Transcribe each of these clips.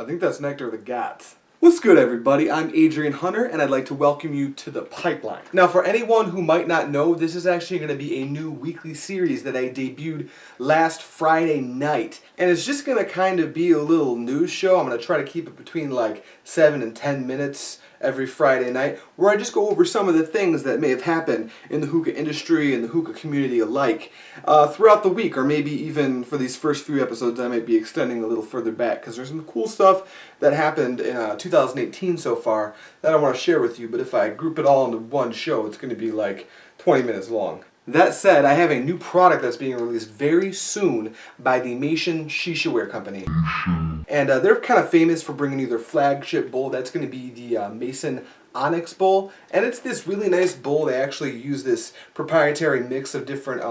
I think that's nectar of the gods. What's good, everybody? I'm Adrian Hunter, and I'd like to welcome you to The Pipeline. Now, for anyone who might not know, this is actually going to be a new weekly series that I debuted last Friday night. And it's just going to kind of be a little news show. I'm going to try to keep it between like 7 and 10 minutes every Friday night, where I just go over some of the things that may have happened in the hookah industry and the hookah community alike throughout the week, or maybe even for these first few episodes I might be extending a little further back, because there's some cool stuff that happened in 2018 so far that I want to share with you, but if I group it all into one show, it's going to be like 20 minutes long. That said, I have a new product that's being released very soon by the Mason Shishaware company. And they're kind of famous for bringing you their flagship bowl. That's going to be the Mason Onyx bowl. And it's this really nice bowl. They actually use this proprietary mix of different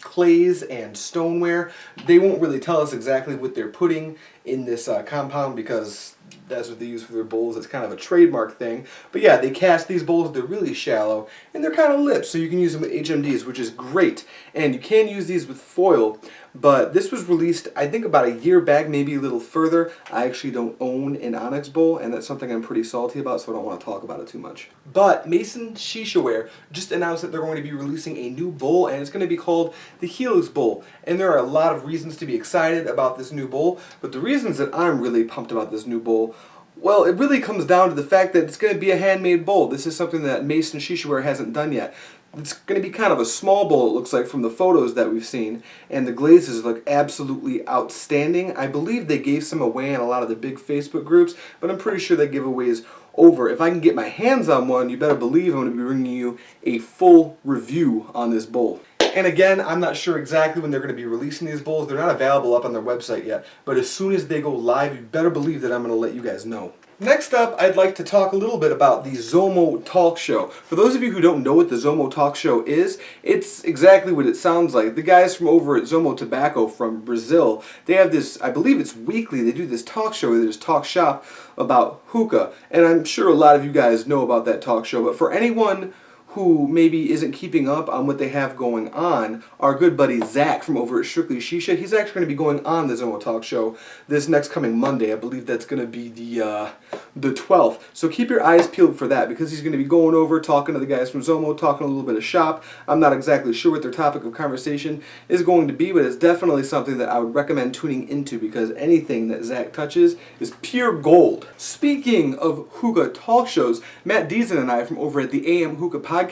clays and stoneware. They won't really tell us exactly what they're putting in this compound because that's what they use for their bowls. It's kind of a trademark thing. But yeah, they cast these bowls. They're really shallow and they're kind of lipped, so you can use them with HMDs, which is great. And you can use these with foil. But this was released, I think, about a year back, maybe a little further. I actually don't own an Onyx bowl, and that's something I'm pretty salty about, so I don't want to talk about it too much. But Mason Shishaware just announced that they're going to be releasing a new bowl, and it's going to be called the Helix Bowl. And there are a lot of reasons to be excited about this new bowl, but the reasons that I'm really pumped about this new bowl, well, it really comes down to the fact that it's going to be a handmade bowl. This is something that Mason Shishaware hasn't done yet. It's going to be kind of a small bowl, it looks like, from the photos that we've seen, and the glazes look absolutely outstanding. I believe they gave some away in a lot of the big Facebook groups, but I'm pretty sure that giveaway is over. If I can get my hands on one, you better believe I'm going to be bringing you a full review on this bowl. And again, I'm not sure exactly when they're going to be releasing these bowls. They're not available up on their website yet, but as soon as they go live, you better believe that I'm going to let you guys know. Next up, I'd like to talk a little bit about the Zomo Talk Show. For those of you who don't know what the Zomo Talk Show is, it's exactly what it sounds like. The guys from over at Zomo Tobacco from Brazil, they have this, I believe it's weekly, they do this talk show where they just talk shop about hookah. And I'm sure a lot of you guys know about that talk show, but for anyone who maybe isn't keeping up on what they have going on, our good buddy Zach from over at Strictly Shisha, he's actually going to be going on the Zomo Talk Show this next coming Monday. I believe that's going to be the 12th. So keep your eyes peeled for that, because he's going to be going over, talking to the guys from Zomo, talking a little bit of shop. I'm not exactly sure what their topic of conversation is going to be, but it's definitely something that I would recommend tuning into, because anything that Zach touches is pure gold. Speaking of hookah talk shows, Matt Deason and I from over at the AM Hookah Podcast,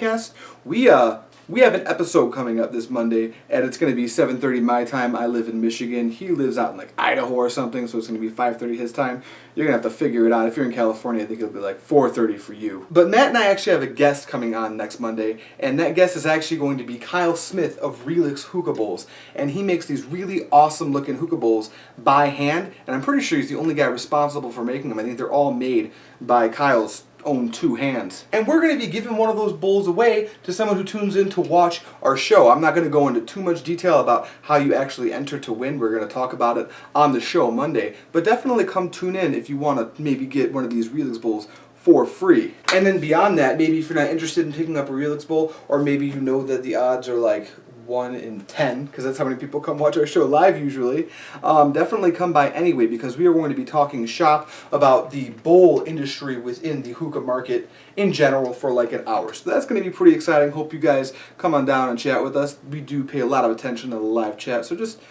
we have an episode coming up this Monday, and it's going to be 7:30 my time. I live in Michigan. He lives out in like Idaho or something, so it's going to be 5:30 his time. You're going to have to figure it out. If you're in California, I think it'll be like 4:30 for you. But Matt and I actually have a guest coming on next Monday, and that guest is actually going to be Kyle Smith of Relix Hookah Bowls. And he makes these really awesome looking hookah bowls by hand, and I'm pretty sure he's the only guy responsible for making them. I think they're all made by Kyle's own two hands. And we're going to be giving one of those bowls away to someone who tunes in to watch our show. I'm not going to go into too much detail about how you actually enter to win. We're going to talk about it on the show Monday. But definitely come tune in if you want to maybe get one of these Relix bowls for free. And then beyond that, maybe if you're not interested in picking up a Relix bowl, or maybe you know that the odds are like 1 in 10, because that's how many people come watch our show live usually, definitely come by anyway, because we are going to be talking shop about the bowl industry within the hookah market in general for like an hour. So that's going to be pretty exciting. Hope you guys come on down and chat with us. We do pay a lot of attention to the live chat, so just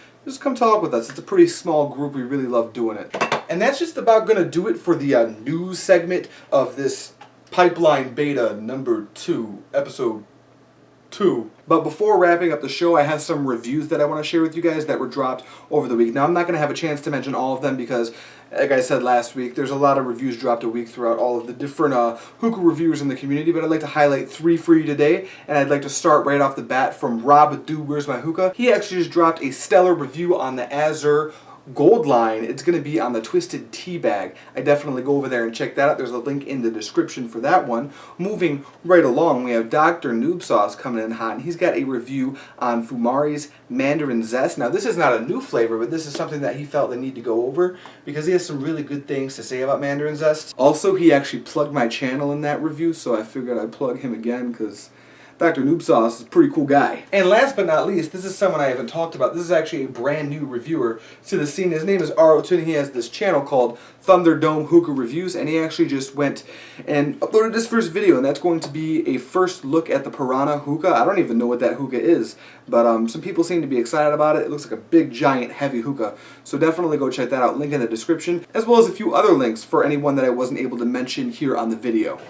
come talk with us. It's a pretty small group. We really love doing it. And that's just about going to do it for the news segment of this Pipeline Beta number 2, episode 2. But before wrapping up the show, I have some reviews that I want to share with you guys that were dropped over the week. Now, I'm not going to have a chance to mention all of them because, like I said last week, there's a lot of reviews dropped a week throughout all of the different hookah reviewers in the community, but I'd like to highlight 3 for you today, and I'd like to start right off the bat from Rob with DudeWheresMyHookah. He actually just dropped a stellar review on the Azure Gold line. It's going to be on the Twisted Tea Bag. I definitely go over there and check that out. There's a link in the description for that one. Moving right along, we have DrNoobSauce coming in hot, and he's got a review on Fumari's Mandarin Zest. Now, this is not a new flavor, but this is something that he felt the need to go over because he has some really good things to say about Mandarin Zest. Also, he actually plugged my channel in that review, so I figured I'd plug him again because DrNoobSauce is a pretty cool guy. And last but not least, this is someone I haven't talked about. This is actually a brand new reviewer to the scene. His name is Arlton. He has this channel called Thunderdome Hookah Reviews, and he actually just went and uploaded his first video, and that's going to be a first look at the Piranha hookah. I don't even know what that hookah is, but some people seem to be excited about it. It looks like a big, giant, heavy hookah, so definitely go check that out. Link in the description, as well as a few other links for anyone that I wasn't able to mention here on the video.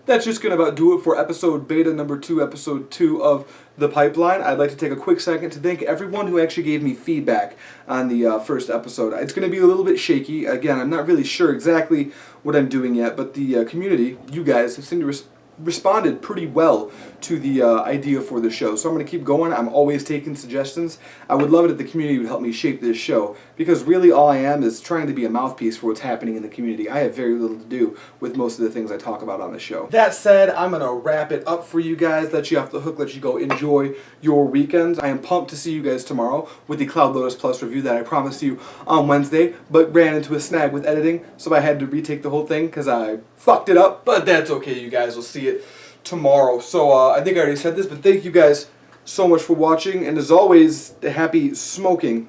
That's just going to about do it for episode beta number 2, episode 2 of The Pipeline. I'd like to take a quick second to thank everyone who actually gave me feedback on the first episode. It's going to be a little bit shaky. Again, I'm not really sure exactly what I'm doing yet, but the community, you guys, have seemed to responded pretty well to the idea for the show. So I'm going to keep going. I'm always taking suggestions. I would love it if the community would help me shape this show, because really all I am is trying to be a mouthpiece for what's happening in the community. I have very little to do with most of the things I talk about on the show. That said, I'm going to wrap it up for you guys, let you off the hook, let you go enjoy your weekends. I am pumped to see you guys tomorrow with the Cloud Lotus Plus review that I promised you on Wednesday, but ran into a snag with editing, so I had to retake the whole thing because I fucked it up, but that's okay, you guys will see it tomorrow. So I think I already said this, but thank you guys so much for watching, and as always, happy smoking.